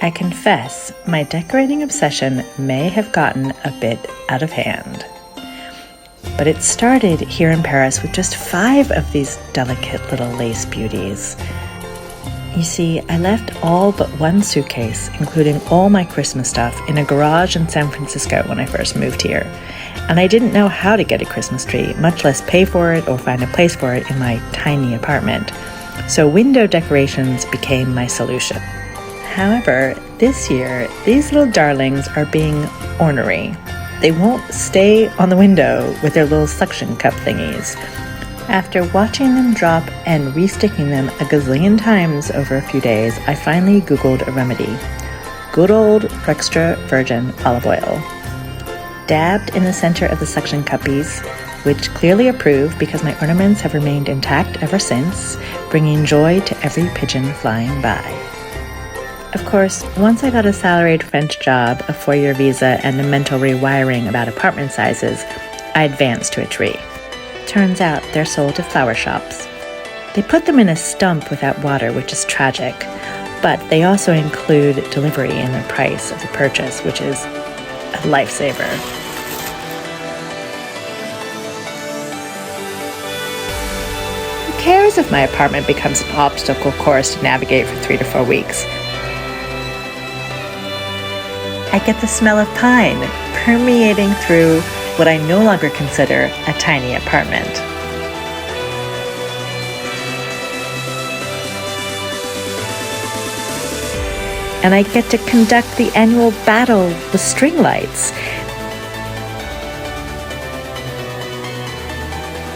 I confess, my decorating obsession may have gotten a bit out of hand. But it started here in Paris with just 5 of these delicate little lace beauties. You see, I left all but 1 suitcase, including all my Christmas stuff, in a garage in San Francisco when I first moved here. And I didn't know how to get a Christmas tree, much less pay for it or find a place for it in my tiny apartment. So window decorations became my solution. However, this year, these little darlings are being ornery. They won't stay on the window with their little suction cup thingies. After watching them drop and resticking them a gazillion times over a few days, I finally Googled a remedy. Good old extra virgin olive oil. Dabbed in the center of the suction cuppies, which clearly approve because my ornaments have remained intact ever since, bringing joy to every pigeon flying by. Of course, once I got a salaried French job, a 4-year visa, and a mental rewiring about apartment sizes, I advanced to a tree. Turns out they're sold to flower shops. They put them in a stump without water, which is tragic, but they also include delivery in the price of the purchase, which is a lifesaver. Who cares if my apartment becomes an obstacle course to navigate for 3 to 4 weeks? I get the smell of pine permeating through what I no longer consider a tiny apartment. And I get to conduct the annual battle with string lights.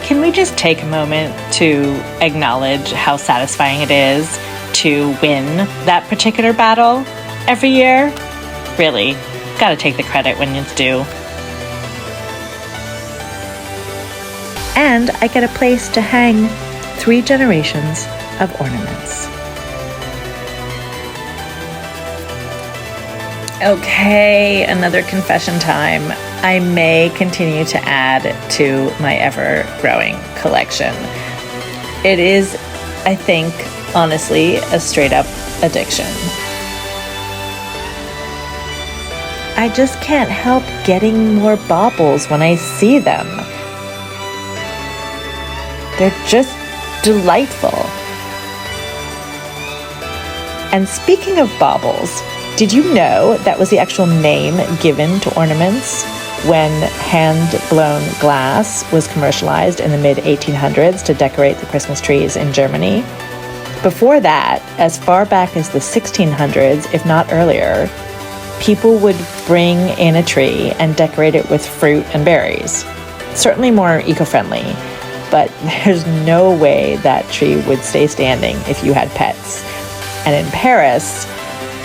Can we just take a moment to acknowledge how satisfying it is to win that particular battle every year? Really, gotta take the credit when it's due. And I get a place to hang 3 generations of ornaments. Okay, another confession time. I may continue to add to my ever-growing collection. It is, I think, honestly, a straight-up addiction. I just can't help getting more baubles when I see them. They're just delightful. And speaking of baubles, did you know that was the actual name given to ornaments when hand-blown glass was commercialized in the mid-1800s to decorate the Christmas trees in Germany? Before that, as far back as the 1600s, if not earlier, people would bring in a tree and decorate it with fruit and berries. Certainly more eco-friendly, but there's no way that tree would stay standing if you had pets. And in Paris,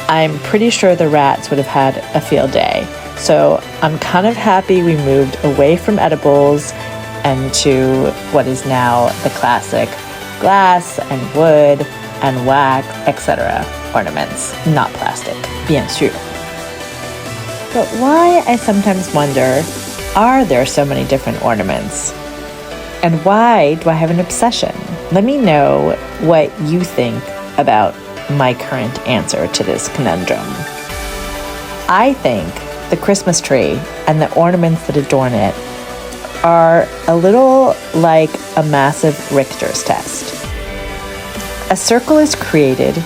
I'm pretty sure the rats would have had a field day. So I'm kind of happy we moved away from edibles and to what is now the classic glass and wood and wax, etc. ornaments, not plastic, bien sûr. But why, I sometimes wonder, are there so many different ornaments? And why do I have an obsession? Let me know what you think about my current answer to this conundrum. I think the Christmas tree and the ornaments that adorn it are a little like a massive Richter's test. A circle is created,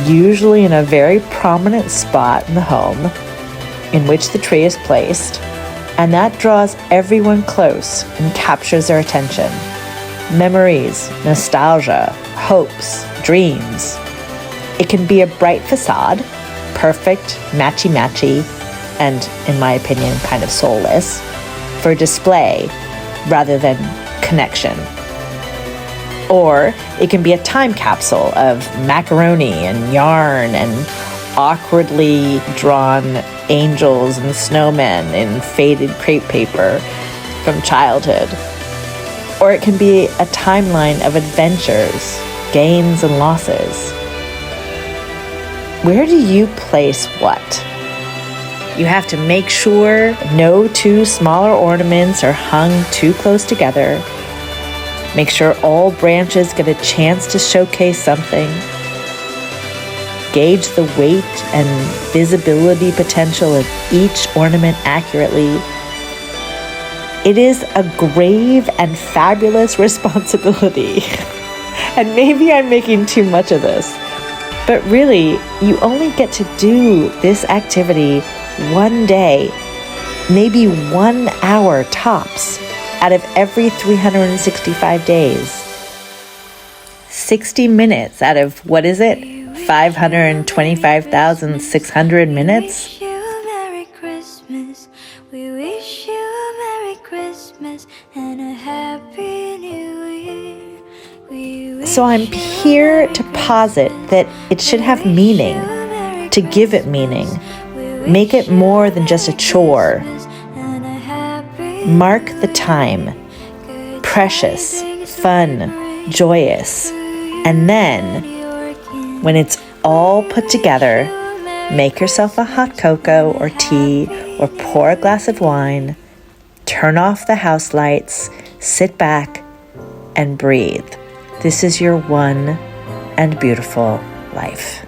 usually in a very prominent spot in the home, in which the tree is placed, and that draws everyone close and captures their attention. Memories, nostalgia, hopes, dreams. It can be a bright facade, perfect, matchy-matchy, and, in my opinion, kind of soulless, for display rather than connection. Or it can be a time capsule of macaroni and yarn and awkwardly drawn angels and snowmen in faded crepe paper from childhood. Or it can be a timeline of adventures, gains and losses. Where do you place what? You have to make sure no 2 smaller ornaments are hung too close together. Make sure all branches get a chance to showcase something. gauge the weight and visibility potential of each ornament accurately. It is a grave and fabulous responsibility. And maybe I'm making too much of this, but really, you only get to do this activity one day, maybe 1 hour tops, out of every 365 days. 60 minutes out of, 525,600 minutes? We wish you a Merry Christmas and a Happy New Year. So I'm here to posit that it should have meaning, to give it meaning. Make it more than just a chore. Mark the time. Precious, fun, joyous. And then, when it's all put together, make yourself a hot cocoa or tea or pour a glass of wine, turn off the house lights, sit back, and breathe. This is your one and beautiful life.